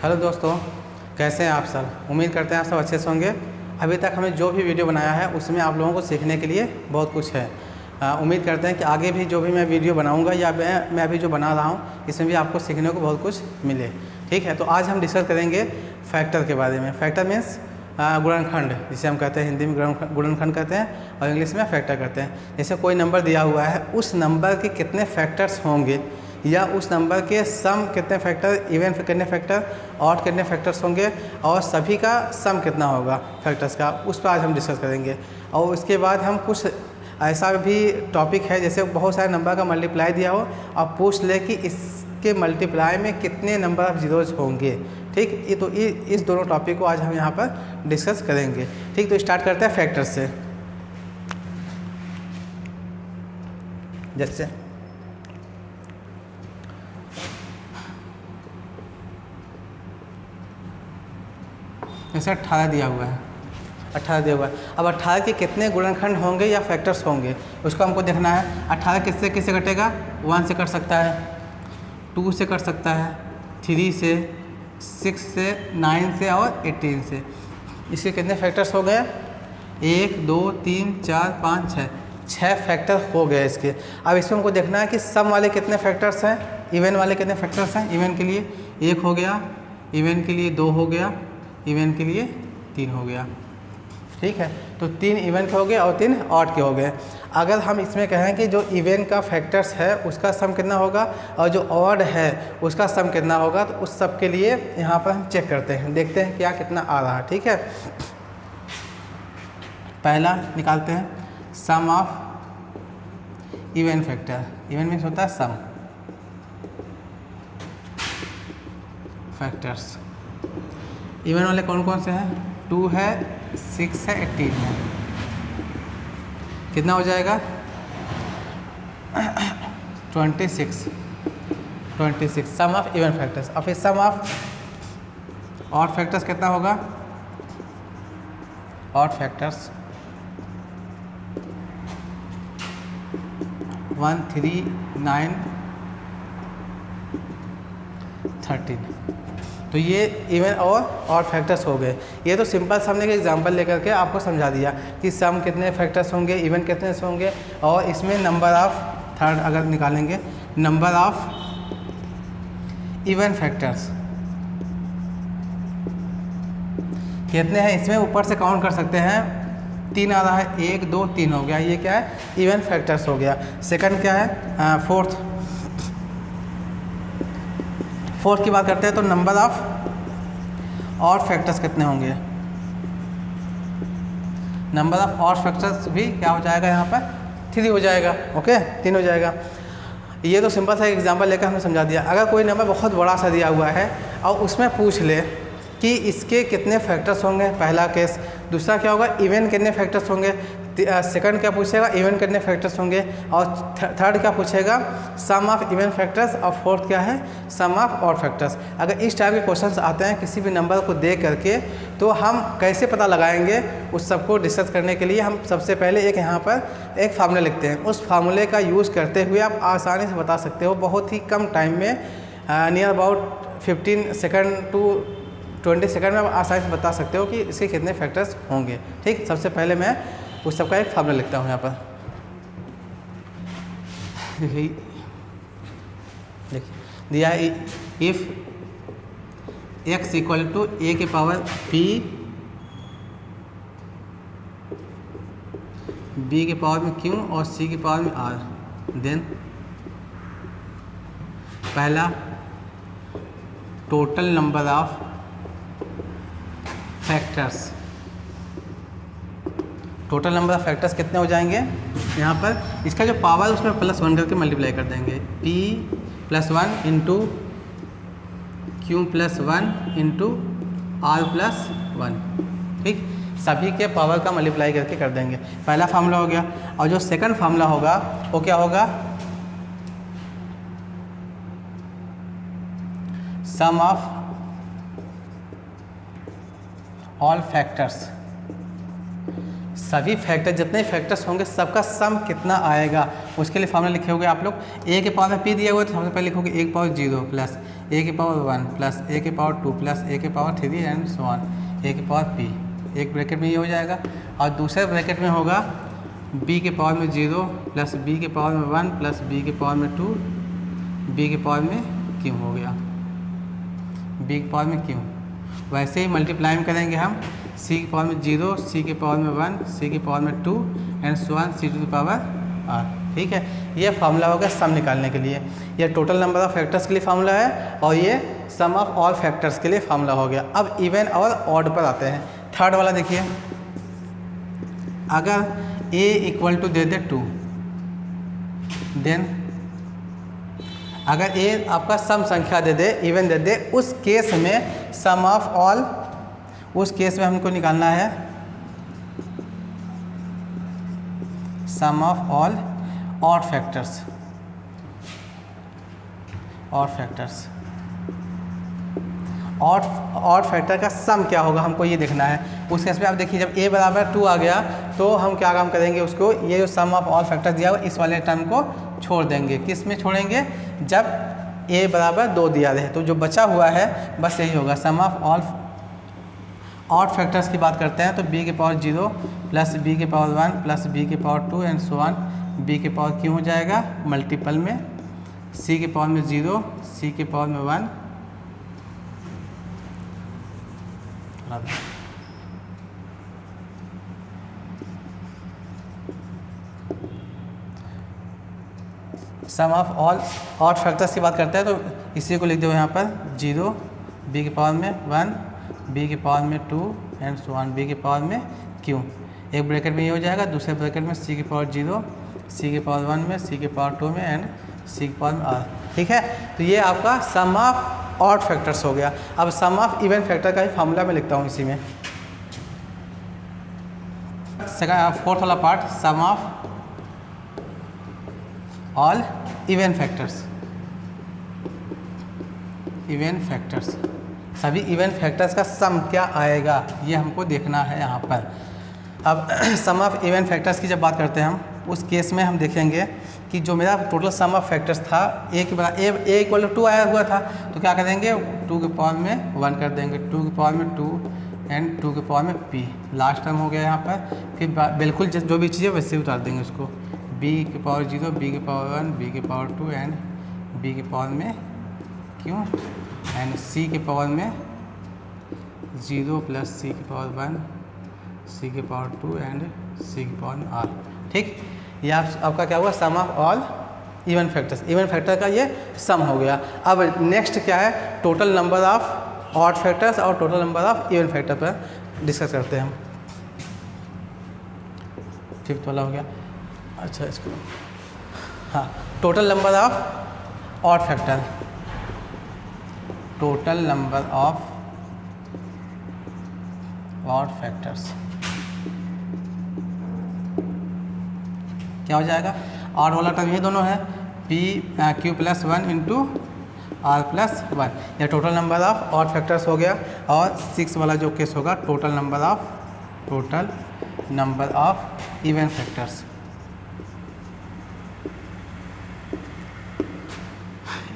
Hello दोस्तों, कैसे हैं आप सब। उम्मीद करते हैं आप सब अच्छे से होंगे। अभी तक हमने जो भी वीडियो बनाया है उसमें आप लोगों को सीखने के लिए बहुत कुछ है। उम्मीद करते हैं कि आगे भी जो भी मैं वीडियो बनाऊंगा या मैं अभी जो बना रहा हूं इसमें भी आपको सीखने को बहुत कुछ मिले। ठीक है, तो आज हम डिस्कस करेंगे फैक्टर के बारे में। फैक्टर मीन्स गुणनखंड, जिसे हम कहते हैं हिंदी में गुणनखंड कहते हैं और इंग्लिश में फैक्टर कहते हैं। जैसे कोई नंबर दिया हुआ है, उस नंबर के कितने फैक्टर्स होंगे या उस नंबर के सम कितने फैक्टर, इवन कितने फैक्टर, ऑड कितने फैक्टर्स होंगे और सभी का सम कितना होगा फैक्टर्स का, उस पर आज हम डिस्कस करेंगे। और उसके बाद हम कुछ ऐसा भी टॉपिक है जैसे बहुत सारे नंबर का मल्टीप्लाई दिया हो और पूछ ले कि इसके मल्टीप्लाई में कितने नंबर ऑफ जीरोज होंगे। ठीक, ये तो इस दोनों टॉपिक को आज हम यहाँ पर डिस्कस करेंगे। ठीक, तो स्टार्ट करते हैं फैक्टर से। जैसे 18 दिया हुआ है, 18 दिया हुआ है। अब 18 के कितने गुणनखंड होंगे या फैक्टर्स होंगे उसको हमको देखना है। 18 किससे किससे कटेगा? 1 से कट सकता है, 2 से कट सकता है, 3 से, 6 से, 9 से और 18 से। इसके कितने फैक्टर्स हो गए? 1 2 3 4 5 6 फैक्टर हो गए इसके। अब इसमें हमको देखना है कि सम वाले कितने फैक्टर्स हैं, इवन वाले कितने फैक्टर्स हैं। इवन के लिए 1 हो गया, इवन के लिए 2 हो गया, इवन के लिए 3 हो गया। ठीक है, तो 3 इवन के हो गए और 3 ऑड के हो गए। अगर हम इसमें कहें कि जो इवन का फैक्टर्स है उसका सम कितना होगा और जो ऑड है उसका सम कितना होगा, तो उस सब के लिए यहाँ पर हम चेक करते हैं, देखते हैं क्या कितना आ रहा है। ठीक है, पहला निकालते हैं sum of even factor. Even means होता है सम फैक्टर्स। इवन वाले कौन कौन से हैं? 2 है, 6 है, 18 है। कितना हो जाएगा? 26 सम ऑफ इवन फैक्टर्स। और फिर सम ऑफ ऑड फैक्टर्स कितना होगा? Odd factors 1 3 9 13। तो ये इवन और ऑड फैक्टर्स हो गए। ये तो सिंपल सा हमने एक एग्जांपल लेकर के आपको समझा दिया कि सम कितने फैक्टर्स होंगे, इवन कितने होंगे। और इसमें नंबर ऑफ थर्ड अगर निकालेंगे, नंबर ऑफ इवन फैक्टर्स कितने हैं इसमें ऊपर से काउंट कर सकते हैं। 3 आ रहा है, 1 2 3 हो गया, ये क्या है? इवन फैक्टर्स हो गया। सेकंड क्या है? फोर्थ की बात करते हैं तो नंबर ऑफ ऑड फैक्टर्स कितने होंगे। नंबर ऑफ ऑड फैक्टर्स भी क्या हो जाएगा? यहाँ पर 3 हो जाएगा। ओके, 3 हो जाएगा। ये तो सिंपल सा एग्जांपल लेकर हमने समझा दिया। अगर कोई नंबर बहुत बड़ा सा दिया हुआ है और उसमें पूछ ले कि इसके कितने फैक्टर्स होंगे, पहला केस। दूसरा क्या होगा? इवन कितने फैक्टर्स होंगे। सेकंड क्या पूछेगा? इवन कितने फैक्टर्स होंगे। और थर्ड क्या पूछेगा? सम ऑफ इवन फैक्टर्स। और फोर्थ क्या है? Sum of odd factors. अगर इस टाइप के क्वेश्चंस आते हैं किसी भी नंबर को दे करके, तो हम कैसे पता लगाएंगे? उस सबको डिस्कस करने के लिए हम सबसे पहले एक यहाँ पर एक फार्मूला लिखते हैं। उस फार्मूले का यूज़ करते हुए आप आसानी से बता सकते हो, बहुत ही कम टाइम में, near about 15 second to 20 second में आप आसानी से बता सकते हो कि इसके कितने फैक्टर्स होंगे। ठीक, सबसे पहले मैं उस सबका एक फार्मूला लिखता हूँ यहाँ पर। देखिए दिया है, if x equal to a के पावर p, b के पावर में q और c के पावर में r, देन पहला total number of factors. Total number of factors कितने हो जाएंगे? यहाँ पर इसका जो पावर उसमें +1 करके मल्टीप्लाई कर देंगे। p +1 into q +1 into r +1। ठीक, सभी के पावर का मल्टीप्लाई करके कर देंगे। पहला फार्मूला हो गया। और जो सेकंड फार्मूला होगा वो क्या होगा? सम ऑफ ऑल फैक्टर्स सभी फैक्टर जितने फैक्टर्स होंगे सबका सम कितना आएगा, उसके लिए फॉर्मूला लिखे होंगे आप लोग। ए के पावर में पी दिया हुआ है तो सबसे पहले लिखोगे ए की पावर 0 प्लस ए की पावर 1 प्लस ए की पावर 2 प्लस ए की पावर 3 एंड सो ऑन ए की पावर पी। एक ब्रैकेट में ये हो जाएगा और दूसरे ब्रैकेट में होगा बी के पावर में 0 प्लस बी के पावर में 1 प्लस बी के पावर में 2 बी के पावर में क्यों हो गया, बी के पावर में क्यों। वैसे ही मल्टीप्लाई में करेंगे हम सी की पावर में 0 सी के पावर में 1 सी के पावर में 2 and so on C to the power R. ठीक है, ये फार्मूला होगा सम निकालने के लिए। ये टोटल नंबर ऑफ फैक्टर्स के लिए फार्मूला है और ये सम ऑफ ऑल फैक्टर्स के लिए फार्मूला हो गया। अब इवन और ऑड पर आते हैं। थर्ड वाला देखिए, अगर a इक्वल टू दे दे 2, देन अगर a आपका सम संख्या दे दे, इवन दे दे, उस केस में सम ऑफ ऑल, उस केस में हमको निकालना है sum of all odd factors, odd factors. Odd factor का सम क्या होगा हमको ये देखना है। उस केस में आप देखिए जब a बराबर 2 आ गया तो हम क्या काम करेंगे, उसको ये जो सम ऑफ ऑल फैक्टर्स दिया हुआ इस वाले टर्म को छोड़ देंगे। किस में छोड़ेंगे, जब a बराबर 2 दिया रहे, तो जो बचा हुआ है बस यही होगा सम ऑफ ऑल ऑड फैक्टर्स की बात करते हैं तो b के पावर 0 प्लस b के पावर 1 प्लस b के power 2 and so on b के पावर क्यों हो जाएगा मल्टीपल में c के पावर में 0 c के पावर में 1 सम ऑफ ऑल ऑड फैक्टर्स की बात करते हैं तो इसी को लिख दो यहाँ पर 0 b के पावर में 1 b के पावर में 2 एंड सो ऑन b के पावर में क्यों। एक ब्रैकेट में ये हो जाएगा, दूसरे ब्रैकेट में c के पावर 0 c के पावर 1 में c के पावर 2 में एंड c के पावर में r। ठीक है, तो ये आपका सम ऑफ ऑड फैक्टर्स हो गया। अब सम ऑफ इवन फैक्टर का ही फार्मूला मैं लिखता हूँ इसी में। सेकंड फोर्थ वाला part, sum of all even factors, even factors, सभी इवन फैक्टर्स का सम क्या आएगा ये हमको देखना है यहाँ पर। अब सम ऑफ इवन फैक्टर्स की जब बात करते हैं हम, उस केस में हम देखेंगे कि जो मेरा टोटल सम ऑफ फैक्टर्स था ए के बराबर ए इक्वल टू 2 आया हुआ था, तो क्या करेंगे 2 के पावर में 1 कर देंगे, 2 के पावर में 2 एंड 2 के पावर में p। लास्ट टर्म हो गया यहाँ पर। फिर बिल्कुल जो भी चीज़ है वैसे उतार देंगे उसको, b के पावर 0 b के पावर 1 b के पावर 2 एंड b के पावर में क्यों एंड c के पावर में 0 प्लस c के पावर 1 c के पावर 2 एंड c के पावर में r। ठीक, ये आपका क्या हुआ sum of all even factors, even factor का ये सम हो गया। अब नेक्स्ट क्या है, total number of odd factors और total number of even factor पर डिस्कस करते हैं हम। फिफ्थ वाला हो गया। अच्छा इसको, हाँ, total number of odd factor, total number of odd factors क्या हो जाएगा, ऑड वाला टर्म ये दोनों है p q plus 1 into r plus 1, यह total number of odd factors हो गया। और 6 वाला जो केस होगा total number of even factors.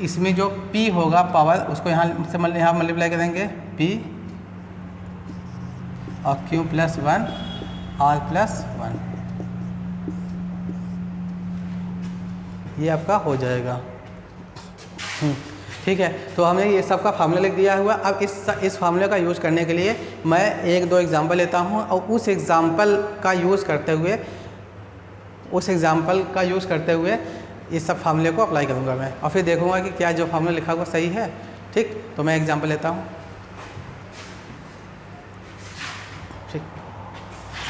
इसमें जो p होगा पावर, उसको यहाँ से मल्टीप्लाई करेंगे p और q प्लस 1 r प्लस 1, ये आपका हो जाएगा। ठीक है, तो हमने ये सब का फार्मूला लिख दिया हुआ। अब इस फार्मूले का यूज़ करने के लिए मैं 1-2 एग्जांपल लेता हूँ और उस एग्जांपल का यूज़ करते हुए इस सब फार्मूले को अप्लाई करूँगा मैं, और फिर देखूँगा कि क्या जो फार्मूला लिखा हुआ सही है। ठीक, तो मैं एग्जांपल लेता हूँ। ठीक,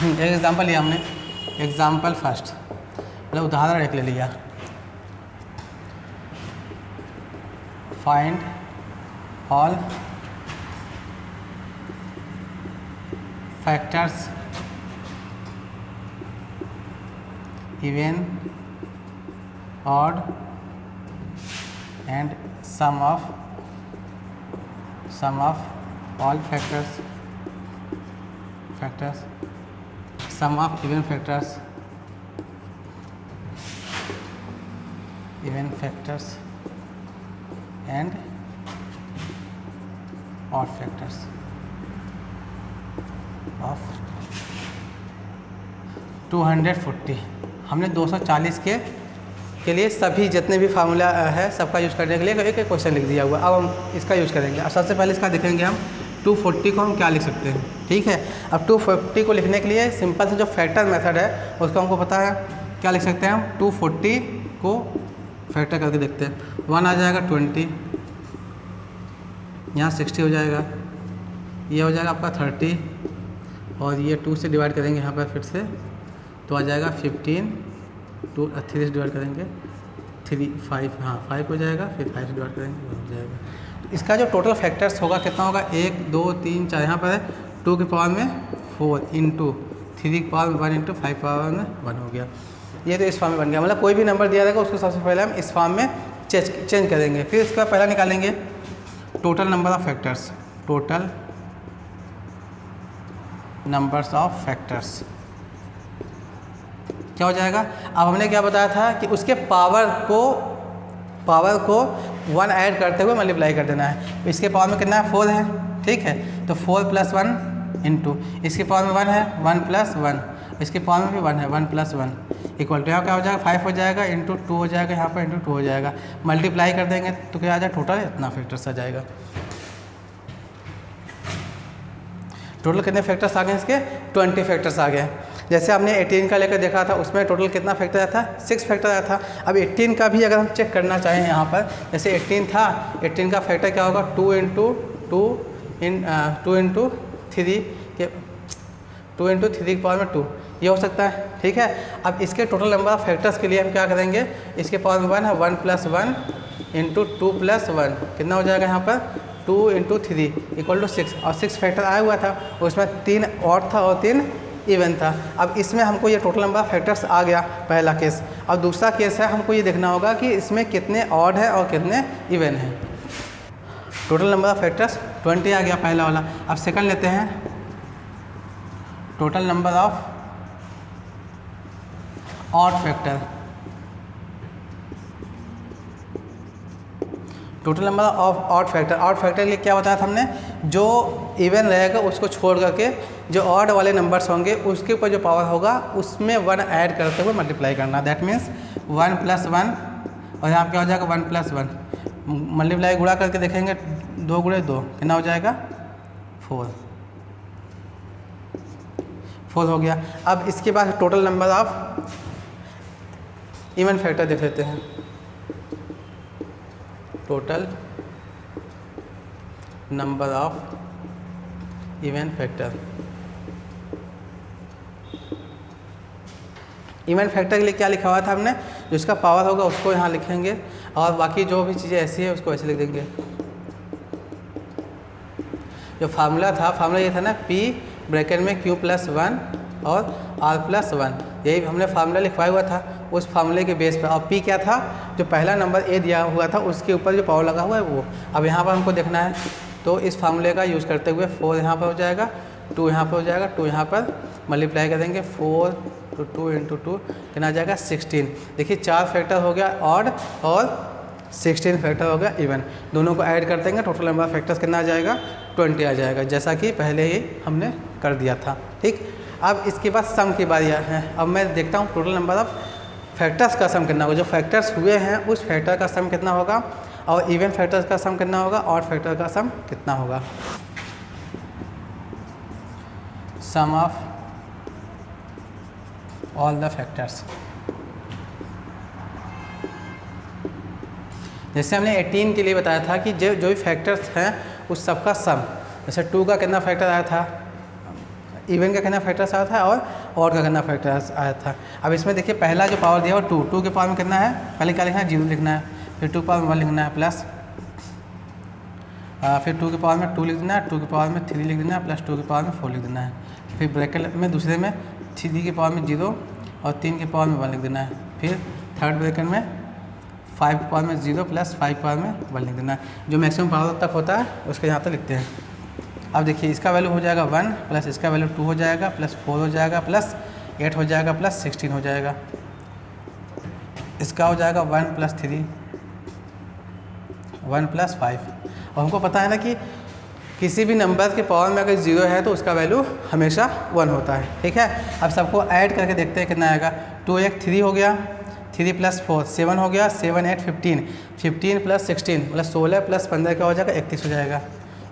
एक एग्जांपल लिया हमने, एग्जांपल फर्स्ट, मतलब उदाहरण एक ले लिया। Find all factors even odd and sum of all factors sum of even factors and odd factors of 240। हमने 240 के लिए सभी जितने भी फार्मूला है सबका यूज़ करने के लिए एक एक क्वेश्चन लिख दिया हुआ। अब हम इसका यूज़ करेंगे। अब सबसे पहले इसका देखेंगे हम 240 को हम क्या लिख सकते हैं। ठीक है, अब 240 को लिखने के लिए सिंपल से जो फैक्टर मेथड है उसको हमको पता है। क्या लिख सकते हैं हम? 240 को फैक्टर करके देखते हैं। 1 आ जाएगा 20, यहाँ 60 हो जाएगा, ये हो जाएगा आपका 30, और ये 2 से डिवाइड करेंगे यहाँ पर फिर से तो आ जाएगा 15, 3 से डिवाइड करेंगे 3, 5, हाँ 5 हो जाएगा, फिर 5 से डिवाइड करेंगे हो जाएगा। तो इसका जो टोटल फैक्टर्स होगा कितना होगा? 1 2 3 4, यहाँ पर है 2 की पावर में 4 इंटू 3 की पावर में 1 इंटू 5 पावर में 1 हो गया। ये तो इस फॉर्म में बन गया। मतलब कोई भी नंबर दिया रहेगा उसको सबसे पहले हम इस फॉर्म में चेंज करेंगे। फिर इसका पहला निकालेंगे total number of factors, total numbers of factors क्या हो जाएगा? अब हमने क्या बताया था कि उसके पावर को 1 ऐड करते हुए मल्टीप्लाई कर देना है। इसके पावर में कितना है? 4 है, ठीक है, तो 4 + 1 इंटू इसके पावर में 1 है, 1 + 1, इसके पावर में भी 1 है, 1 + 1 इक्वल टू यहाँ क्या हो जाएगा? 5 हो जाएगा, इंटू 2 हो जाएगा, यहाँ पर इंटू 2 हो जाएगा। मल्टीप्लाई कर देंगे तो क्या आ जाएगा? टोटल इतना फैक्टर्स आ जाएगा। टोटल कितने फैक्टर्स आ गए इसके? 20 फैक्टर्स आ गए। जैसे हमने 18 का लेकर देखा था उसमें टोटल कितना फैक्टर आया था? 6 फैक्टर आया था। अब 18 का भी अगर हम चेक करना चाहें यहाँ पर, जैसे 18 था, 18 का फैक्टर क्या होगा? 2 इंटू 3 के 2 इंटू 3 की पावर में 2, ये हो सकता है, ठीक है। अब इसके टोटल नंबर ऑफ फैक्टर्स के लिए हम क्या करेंगे? इसके पावर में 1 है, 1 + 1 इंटू 2 + 1 कितना हो जाएगा यहाँ पर? 2 इंटू 3 इक्वल टू 6, और 6 फैक्टर आया हुआ था, उसमें 3 ऑड था और 3 इवन था। अब इसमें हमको ये टोटल नंबर ऑफ फैक्टर्स आ गया, पहला केस। और दूसरा केस है हमको ये देखना होगा कि इसमें कितने ऑड है और कितने इवन है। टोटल नंबर ऑफ फैक्टर्स 20 आ गया पहला वाला। अब सेकंड लेते हैं, total number of odd factor. Total number of odd factor के लिए क्या बताया था हमने? जो इवन रहेगा उसको छोड़ करके जो ऑड वाले नंबर्स होंगे उसके ऊपर जो पावर होगा उसमें 1 ऐड करते हुए मल्टीप्लाई करना। दैट मीन्स 1 + 1, और यहाँ क्या हो जाएगा? 1 + 1 मल्टीप्लाई गुणा करके देखेंगे, 2 × 2 कितना हो जाएगा? 4 हो गया। अब इसके बाद total number of even factor देख लेते हैं। Total number of even factor. Even factor के लिए क्या लिखा हुआ था हमने? जो इसका पावर होगा उसको यहाँ लिखेंगे, और बाकी जो भी चीज़ें ऐसी है उसको ऐसे लिख देंगे। जो फार्मूला था, फार्मूला ये था ना, P ब्रैकेट में Q + 1 और R + 1, यही हमने फार्मूला लिखवाया हुआ था उस फार्मूले के बेस पर। और P क्या था? जो पहला नंबर A दिया हुआ था उसके ऊपर जो पावर लगा हुआ है वो। अब यहाँ पर हमको देखना है, तो इस फार्मूले का यूज़ करते हुए 4 यहाँ पर हो जाएगा, 2 यहाँ पर हो जाएगा, 2 यहाँ पर मल्टीप्लाई करेंगे, 4 × 2 × 2 कितना आ जाएगा? 16। देखिए 4 फैक्टर हो गया ऑड और 16 फैक्टर हो गया इवन। दोनों को ऐड कर देंगे, टोटल नंबर ऑफ फैक्टर्स कितना आ जाएगा? 20 आ जाएगा, जैसा कि पहले ही हमने कर दिया था, ठीक। अब इसके बाद सम की बारी है। अब मैं देखता हूँ टोटल नंबर ऑफ फैक्टर्स का सम कितना होगा। जो फैक्टर्स हुए हैं उस फैक्टर का सम कितना होगा, और इवन फैक्टर्स का सम कितना होगा, ऑड फैक्टर का सम कितना होगा। सम ऑफ ऑल द फैक्टर्स। जैसे हमने 18 के लिए बताया था कि जो भी फैक्टर्स हैं उस सब का सम। जैसे 2 का कितना फैक्टर आया था, इवन का कितना फैक्टर्स आया था, और ऑड का कितना फैक्टर्स आया था। अब इसमें देखिए पहला जो पावर दिया वो 2 के पावर में कितना है? पहले क्या लिखना है? 0 लिखना है, फिर 2 पावर में 1 लिखना है, प्लस फिर 2 के पावर में 2 लिख देना है, 2 के पावर में 3 लिख देना है, प्लस 2 के पावर में 4 लिख देना है। फिर ब्रैकेट में दूसरे में 3 के पावर में 0 और 3 के पावर में 1 लिख देना है। फिर थर्ड ब्रैकेट में 5 के पावर में 0 प्लस 5 के पावर में 1 लिख देना है। जो मैक्सिमम पावर तक होता है उसके यहाँ तक लिखते हैं। अब देखिए इसका वैल्यू हो जाएगा 1, प्लस इसका वैल्यू 2 हो जाएगा, प्लस 4 हो जाएगा, प्लस 8 हो जाएगा प्लस 16 हो जाएगा। इसका हो जाएगा 1 + 3 1 + 5। और हमको पता है ना कि किसी भी नंबर के पावर में अगर 0 है तो उसका वैल्यू हमेशा 1 होता है। ठीक है, अब सबको ऐड करके देखते हैं कितना आएगा। 2 1 3 हो गया, 3 + 4 7 हो गया, 7 8 15 15 + 16 मतलब 16 + 15 क्या हो जाएगा 31 हो जाएगा।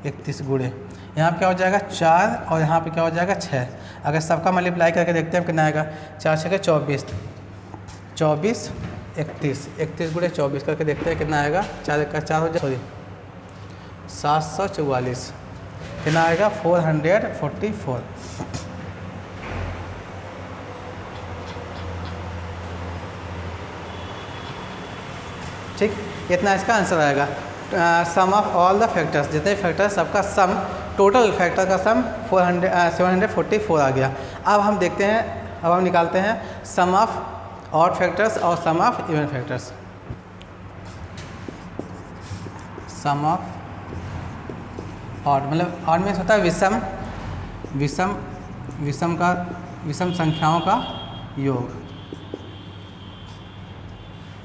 31 गुणे यहाँ पर क्या हो जाएगा 4 और यहाँ पे क्या हो जाएगा 6। अगर सबका मल्टीप्लाई करके देखते हैं कितना आएगा। 4 6 24 24 31 31 गुणे 24 करके देखते हैं कितना आएगा। 4 का 4 हो जाए, सॉरी 744 कितना आएगा 444। ठीक, इतना इसका आंसर आएगा। सम ऑफ ऑल द फैक्टर्स, जितने फैक्टर्स सबका सम, टोटल फैक्टर का सम 744 आ गया। अब हम देखते हैं, अब हम निकालते हैं सम ऑफ ऑड फैक्टर्स और sum of even factors. Sum of odd मतलब ऑड मीन्स होता है विषम, विषम विषम का विषम संख्याओं का योग।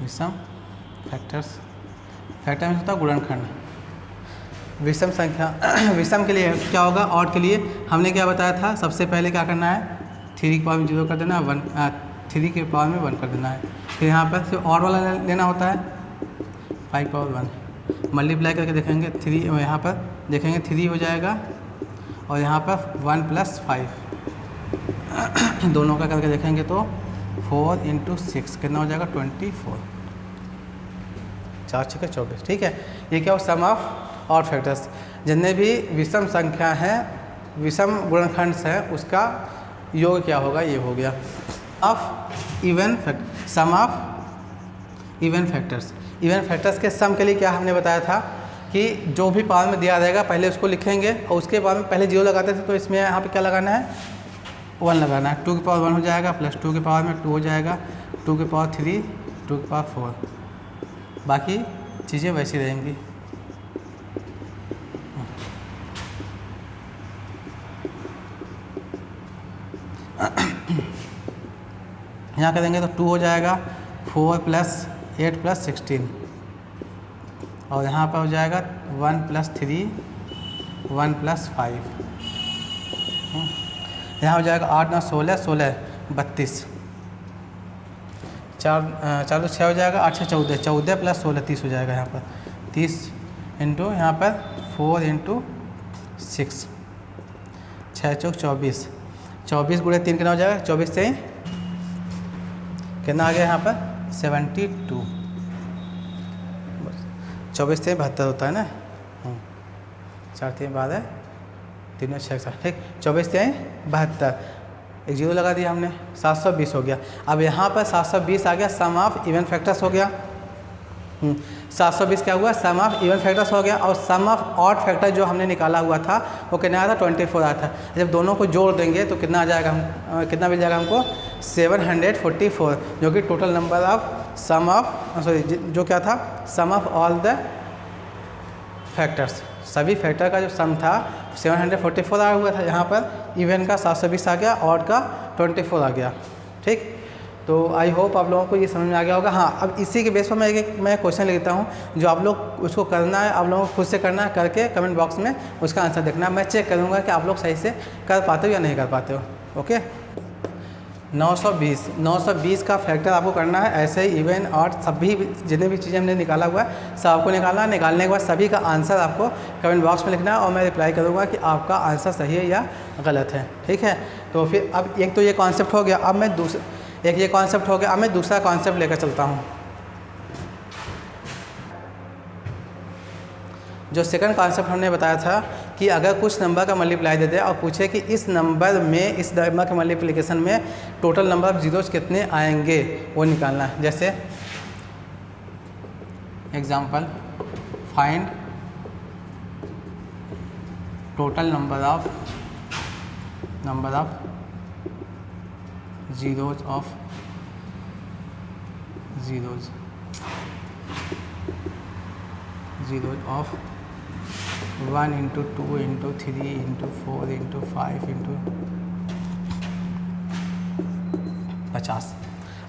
विषम फैक्टर्स, फैक्टर मीन्स होता है गुणनखंड। विषम संख्या विषम के लिए क्या होगा, ऑड के लिए हमने क्या बताया था, सबसे पहले क्या करना है 3 की पावर में 0 कर देना, 3 की पावर में 1 कर देना है। फिर यहाँ पर सिर्फ ऑड वाला लेना होता है 5 की पावर 1 मल्टीप्लाई करके देखेंगे 3, यहाँ पर देखेंगे 3 हो जाएगा और यहाँ पर 1 + 5 दोनों का करके देखेंगे तो 4 × 6 कितना हो जाएगा 24। 4 6 24। ठीक है, ये क्या हो सम ऑफ ऑड फैक्टर्स। जितने भी विषम संख्या हैं, विषम गुणनखंड है, उसका योग क्या होगा, ये हो गया। Of even factor, sum of even factors. Even factors के सम के लिए क्या हमने बताया था कि जो भी पावर में दिया रहेगा पहले उसको लिखेंगे और उसके बाद में पहले 0 लगाते थे, तो इसमें यहाँ पे क्या लगाना है 1 लगाना है। 2 की पावर 1 हो जाएगा प्लस 2 की पावर में 2 हो जाएगा, 2 की पावर 3, 2 की पावर 4, बाकी चीज़ें वैसी रहेंगी। यहाँ करेंगे तो 2 हो जाएगा, 4 + 8 + 16 और यहाँ पर हो जाएगा 1 + 3 1 + 5। यहाँ हो जाएगा 8 9 16 16 32 4 6 हो जाएगा, 8 6 14 14 + 16 30 हो जाएगा। यहाँ पर 30 इंटू यहाँ पर 4 × 6 6 चौक 24 24 गुणे 3 कितना हो जाएगा 24 से कितना आ गया यहाँ पर 72। 24 से 72 होता है ना, 4 3 12 3 6 7। ठीक, 24 से 72 एक 0 लगा दिया हमने, 720 हो गया। अब यहाँ पर 720 आ गया, सम ऑफ इवन फैक्टर्स हो गया। 720 क्या हुआ, सम ऑफ इवन फैक्टर्स हो गया। और सम ऑफ ऑड फैक्टर जो हमने निकाला हुआ था वो कितना आया था 24 आया था। जब दोनों को जोड़ देंगे तो कितना आ जाएगा, हम कितना मिल जाएगा हमको 744, जो कि total number of sum of जो क्या था sum of all the factors, सभी फैक्टर का जो सम था 744 आया हुआ था। यहाँ पर इवन का 720 आ गया, ऑड का 24 आ गया। ठीक, तो आई होप आप लोगों को ये समझ में आ गया होगा। हाँ, अब इसी के बेस पर मैं क्वेश्चन लिखता हूँ, जो आप लोग उसको करना है, आप लोगों को खुद से करना है, करके कमेंट बॉक्स में उसका आंसर देखना। मैं चेक करूँगा कि आप लोग सही से कर पाते हो या नहीं कर पाते हो। ओके, 920 का फैक्टर आपको करना है। ऐसे ही इवन ऑड सभी जितने भी चीज़ें हमने निकाला हुआ है सब आपको निकालना है। निकालने के बाद सभी का आंसर आपको कमेंट बॉक्स में लिखना है और मैं रिप्लाई करूँगा कि आपका आंसर सही है या गलत है। ठीक है, तो फिर अब एक तो ये कॉन्सेप्ट हो गया, अब मैं ये कॉन्सेप्ट हो गया, अब मैं दूसरा कॉन्सेप्ट लेकर चलता हूँ। जो सेकंड कॉन्सेप्ट हमने बताया था कि अगर कुछ नंबर का मल्टीप्लाई दे दे और पूछे कि इस नंबर में, इस नंबर के मल्टीप्लिकेशन में टोटल नंबर ऑफ जीरोस कितने आएंगे, वो निकालना है। जैसे example, find total number of zeros of zeros of 1 into 2 into 3 into 4 into 5 into 50।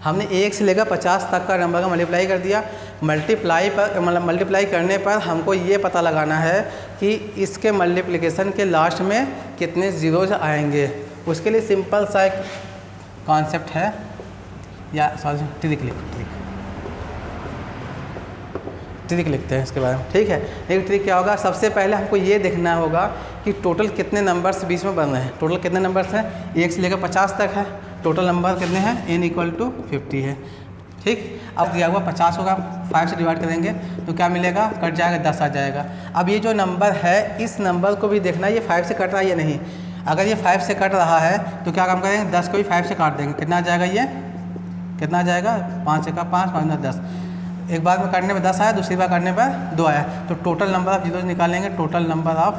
हमने 1 से लेकर 50 तक का नंबर का मल्टीप्लाई कर दिया। मल्टीप्लाई करने पर हमको ये पता लगाना है कि इसके मल्टीप्लिकेशन के लास्ट में कितने ज़ीरोज आएंगे। उसके लिए सिंपल सा एक कॉन्सेप्ट है, या सॉरी ट्रिक लिखते हैं इसके बारे में, ठीक है। एक ट्रिक क्या होगा, सबसे पहले हमको ये देखना होगा कि टोटल कितने नंबर्स बीच में बन रहे हैं। टोटल कितने नंबर्स हैं, 1 से लेकर 50 तक है। टोटल नंबर कितने हैं, n = 50 है, ठीक। अब दिया हुआ 50 होगा, 5 से डिवाइड करेंगे तो क्या मिलेगा, कट जाएगा, 10 आ जाएगा। अब ये जो नंबर है इस नंबर को भी देखना है ये 5 से कट रहा है या नहीं। अगर ये 5 से कट रहा है तो क्या काम करेंगे, 10 को भी 5 से काट देंगे। कितना आ जाएगा, ये कितना आ जाएगा, 5 का 5, 5 10। एक बार में काटने में 10 आया, दूसरी बार काटने पर 2 आया, तो टोटल नंबर ऑफ जीरोज निकालेंगे। टोटल नंबर ऑफ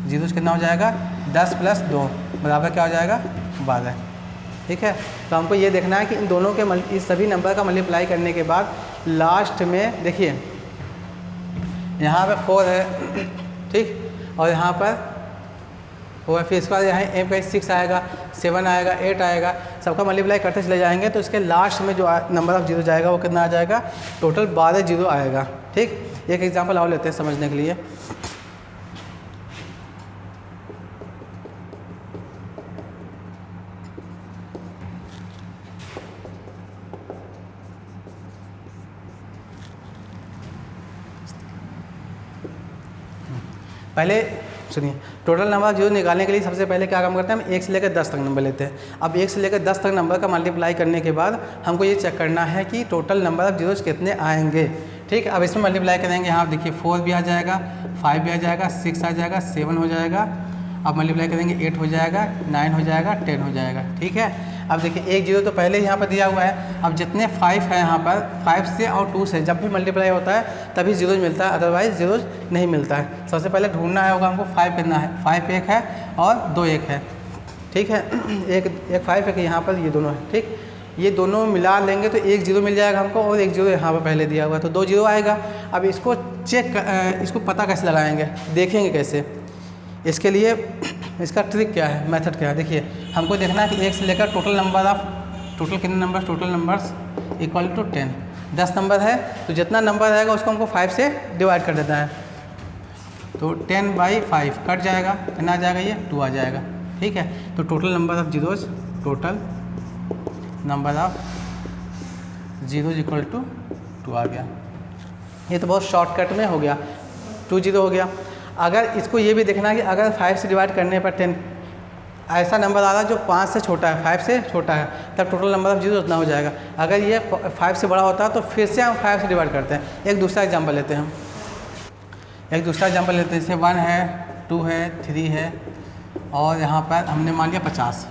जीरोज कितना हो जाएगा, 10 + 2 बराबर क्या हो जाएगा, 12, ठीक है। तो हमको ये देखना है कि इन दोनों के इस सभी नंबर का मल्टीप्लाई करने के बाद लास्ट में देखिए यहाँ पे 4 है, ठीक, और यहाँ पर 4 है, फिर इसके बाद यहाँ m का 6 आएगा, 7 आएगा, 8 आएगा, सबका मल्टीप्लाई करते चले जाएंगे तो इसके लास्ट में जो नंबर ऑफ जीरो जाएगा वो कितना आ जाएगा, टोटल 12 जीरो आएगा, ठीक। एक एग्जांपल और लेते हैं समझने के लिए। पहले सुनिए, टोटल नंबर जीरो निकालने के लिए सबसे पहले क्या काम करते हैं, हम 1 से लेकर 10 तक नंबर लेते हैं। अब 1 से लेकर 10 तक नंबर का मल्टीप्लाई करने के बाद हमको ये चेक करना है कि टोटल नंबर ऑफ जीरोज कितने आएंगे, ठीक। अब इसमें मल्टीप्लाई करेंगे, यहाँ देखिए 4 भी आ जाएगा, 5 भी आ जाएगा, 6 आ जाएगा, 7 हो जाएगा। अब मल्टीप्लाई करेंगे 8 हो जाएगा, 9 हो जाएगा, 10 हो जाएगा, ठीक है। अब देखिए 1 जीरो तो पहले यहाँ पर दिया हुआ है। अब जितने 5 है यहाँ पर 5 से और 2 से जब भी मल्टीप्लाई होता है तभी जीरोज मिलता है, अदरवाइज जीरोज नहीं मिलता है। सबसे पहले ढूंढना है होगा हमको 5 कितना है, 5 एक है और 2 1 है, ठीक है। एक 5 एक यहाँ पर, ये दोनों है, ठीक। ये दोनों मिला लेंगे तो 1 जीरो मिल जाएगा हमको, और 1 जीरो यहाँ पर पहले दिया हुआ है तो 2 जीरो आएगा। अब इसको इसको पता कैसे लगाएंगे, देखेंगे कैसे, इसके लिए इसका ट्रिक क्या है, मेथड क्या है, देखिए हमको देखना है कि 1 से लेकर टोटल कितने नंबर, टोटल नंबर्स = 10। 10 नंबर है तो जितना नंबर रहेगा उसको हमको 5 से डिवाइड कर देना है, तो 10/5 कट जाएगा, कितना आ जाएगा, ये 2 आ जाएगा, ठीक है। तो total number of zeros, total number of zeros = 2 आ गया। ये तो बहुत शॉर्टकट में हो गया, 2 जीरो हो गया। अगर इसको ये भी देखना है कि अगर 5 से डिवाइड करने पर 10 ऐसा नंबर आ रहा है जो 5 से छोटा है, 5 से छोटा है, तब टोटल नंबर ऑफ जीरो उतना हो जाएगा। अगर ये 5 से बड़ा होता है तो फिर से हम 5 से डिवाइड करते हैं। एक दूसरा एग्जांपल लेते हैं जैसे 1 है, 2 है, 3 है, और यहाँ पर हमने मान लिया 50,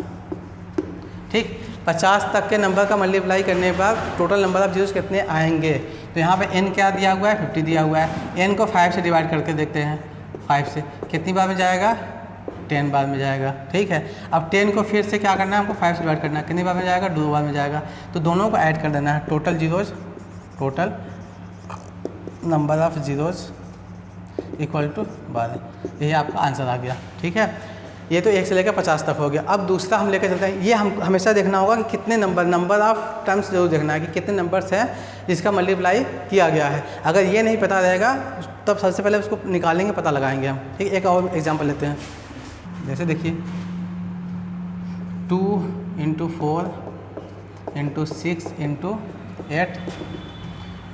ठीक। 50 तक के नंबर का मल्टीप्लाई करने पर टोटल नंबर ऑफ जीरोज कितने आएंगे। तो यहाँ पे n क्या दिया हुआ है, 50 दिया हुआ है। n को 5 से डिवाइड करके देखते हैं, 5 से कितनी बार में जाएगा, 10 बार में जाएगा, ठीक है। अब 10 को फिर से क्या करना है, हमको 5 से डिवाइड करना है, कितनी बार में जाएगा, 2 बार में जाएगा। तो दोनों को ऐड कर देना है, total zeros, total number of zeros = 12। यही आपका आंसर आ गया, ठीक है। ये तो 1 से लेकर 50 तक हो गया। अब दूसरा हम लेकर चलते हैं। ये हम हमेशा देखना होगा कि कितने नंबर ऑफ टर्म्स जरूर देखना है कि कितने नंबर्स हैं जिसका मल्टीप्लाई किया गया है। अगर ये नहीं पता रहेगा तब सबसे पहले उसको निकालेंगे, पता लगाएंगे हम, ठीक। एक और एग्जांपल लेते हैं, जैसे देखिए 2 × 4 × 6 × 8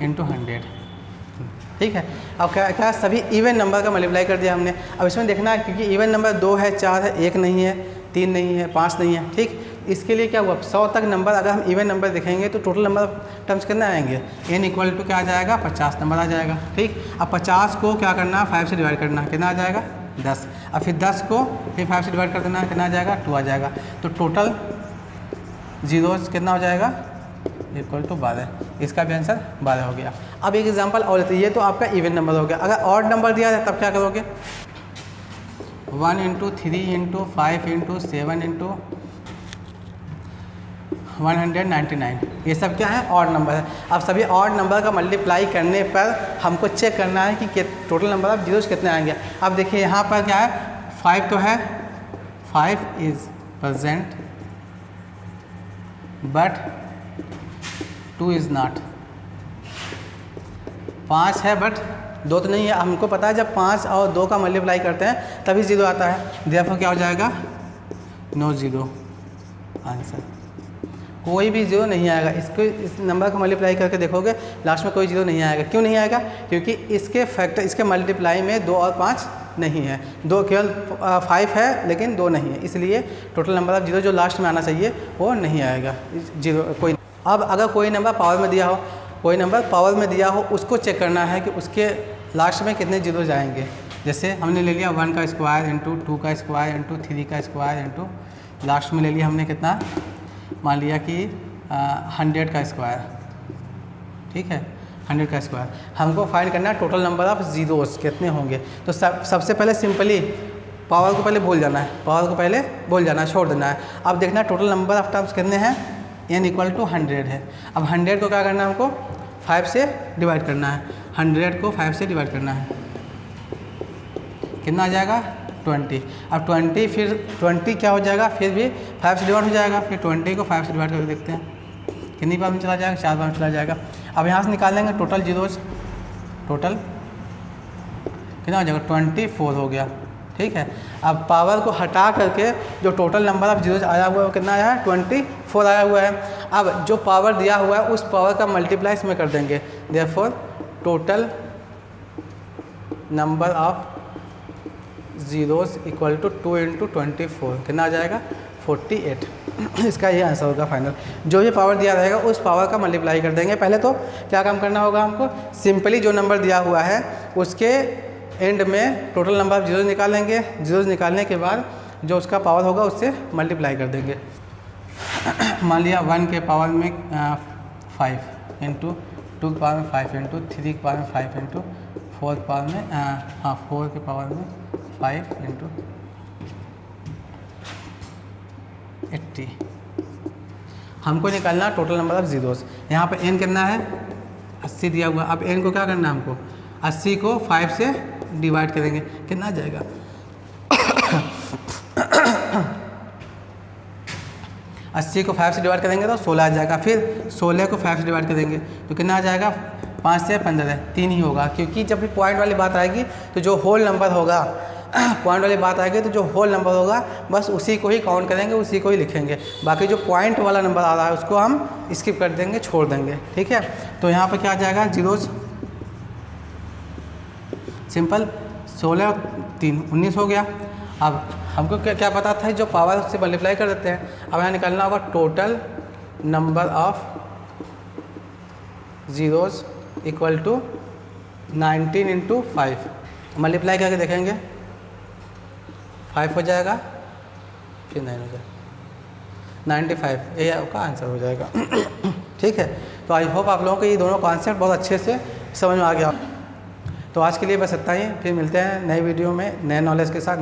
× 100, ठीक है। अब क्या सभी इवन नंबर का मल्टीप्लाई कर दिया हमने। अब इसमें देखना है क्योंकि इवन नंबर 2 है, 4 है, 1 नहीं है, 3 नहीं है, 5 नहीं है, ठीक। इसके लिए क्या हुआ, 100 तक नंबर अगर हम इवन नंबर देखेंगे तो टोटल नंबर ऑफ टर्म्स कितना आएंगे, n = क्या आ जाएगा, 50 नंबर आ जाएगा, ठीक। अब 50 को क्या करना है, 5 से डिवाइड करना है, कितना आ जाएगा, 10। अब फिर 10 को फिर 5 से डिवाइड कर देना है, कितना आ जाएगा, 2 आ जाएगा। तो टोटल जीरोज कितना हो जाएगा, = 12। इसका भी आंसर 12 हो गया। अब एक एग्जांपल और लेते हैं। ये तो आपका इवन नंबर हो गया। अगर ऑड नंबर दिया है तब क्या करोगे, 1 × 3 × 5 × 7 × 199, ये सब क्या है, ऑड नंबर है। अब सभी ऑड नंबर का मल्टीप्लाई करने पर हमको चेक करना है कि टोटल नंबर ऑफ जीरोज कितने आएंगे। अब देखिए यहाँ पर क्या है, 5 तो है, 5 is present but 2 is not. 5 है बट 2 तो नहीं है। हमको पता है जब 5 और 2 का मल्टीप्लाई करते हैं तभी 0 आता है। देयरफॉर क्या हो जाएगा, नो ज़ीरो आंसर। कोई भी 0 नहीं आएगा। इसको इस नंबर को मल्टीप्लाई करके देखोगे लास्ट में कोई 0 नहीं आएगा। क्यों नहीं आएगा, क्योंकि इसके फैक्टर इसके मल्टीप्लाई में 2 और 5 नहीं है। 2 केवल 5 है लेकिन 2 नहीं है, इसलिए टोटल नंबर ऑफ 0 जो लास्ट में आना चाहिए वो नहीं आएगा 0 कोई। अब अगर कोई नंबर पावर में दिया हो, कोई नंबर पावर में दिया हो, उसको चेक करना है कि उसके लास्ट में कितने 0 जाएंगे। जैसे हमने ले लिया 1 का स्क्वायर इंटू 2 का स्क्वायर इंटू 3 का स्क्वायर इंटू लास्ट में ले लिया हमने कितना, मान लिया कि 100 का स्क्वायर, ठीक है 100 का स्क्वायर। हमको फाइंड करना है टोटल नंबर ऑफ ज़ीरोस कितने होंगे। तो सबसे पहले सिंपली पावर को पहले भूल जाना है, पावर को पहले भूल जाना है, छोड़ देना है। अब देखना है टोटल नंबर ऑफ टर्म्स कितने हैं, n = 100 है। अब 100 को क्या करना है, हमको 5 से डिवाइड करना है। 100 को 5 से डिवाइड करना है, कितना आ जाएगा 20। अब 20 फिर 20 क्या हो जाएगा, फिर भी 5 से डिवाइड हो जाएगा। फिर 20 को 5 से डिवाइड करके देखते हैं कितनी बार में चला जाएगा, 4 बार में चला जाएगा। अब यहाँ से निकाल लेंगे टोटल ज़ीरोज़, टोटल कितना हो जाएगा 24 हो गया, ठीक है। अब पावर को हटा करके जो टोटल नंबर ऑफ ज़ीरोज़ आया हुआ है वो कितना आया है, 24 आया हुआ है। अब जो पावर दिया हुआ है उस पावर का मल्टीप्लाई इसमें कर देंगे। Therefore total number of zeros equal to 2 × 24 कितना आ जाएगा 48। इसका ये आंसर होगा फाइनल। जो भी पावर दिया रहेगा उस पावर का मल्टीप्लाई कर देंगे। पहले तो क्या काम करना होगा हमको, सिंपली जो नंबर दिया हुआ है उसके एंड में टोटल नंबर ऑफ ज़ीरोज़ निकालेंगे। ज़ीरोज़ निकालने के बाद जो उसका पावर होगा उससे मल्टीप्लाई कर देंगे। मान लिया 1 के पावर में 5 इंटू 2 के पावर में 5 इंटू 3 के पावर में 5 इंटू 4 के पावर में 4 के पावर में 5 इंटू 80। हमको निकालना टोटल नंबर ऑफ ज़ीरोज़। यहाँ पे n कितना है 80 दिया हुआ। अब n को क्या करना है हमको, 80 को 5 से डिवाइड करेंगे, कितना आ जाएगा 80 को 5 से डिवाइड करेंगे तो 16 आ जाएगा। फिर 16 को 5 से डिवाइड करेंगे तो कितना आ जाएगा, 5 से 15 3 ही होगा। क्योंकि जब भी पॉइंट वाली बात आएगी तो जो होल नंबर होगा, पॉइंट वाली बात आएगी तो जो होल नंबर होगा बस उसी को ही काउंट करेंगे, उसी को ही लिखेंगे। बाकी जो पॉइंट वाला नंबर आ रहा है उसको हम स्किप कर देंगे, छोड़ देंगे, ठीक है। तो यहाँ पर क्या आ जाएगा ज़ीरोज़, सिंपल 16 और 3 19 हो गया। अब हमको क्या पता था, जो पावर उससे मल्टीप्लाई कर देते हैं। अब यहाँ निकालना होगा total number of zeros equal to 19 × 5। Multiply करके देखेंगे 5 हो जाएगा, फिर 9 हो जाएगा 95। ये आपका आंसर हो जाएगा, ठीक है। तो आई होप आप लोगों को ये दोनों कॉन्सेप्ट बहुत अच्छे से समझ में आ गया। तो आज के लिए बस इतना ही, फिर मिलते हैं नई वीडियो में नए नॉलेज के साथ।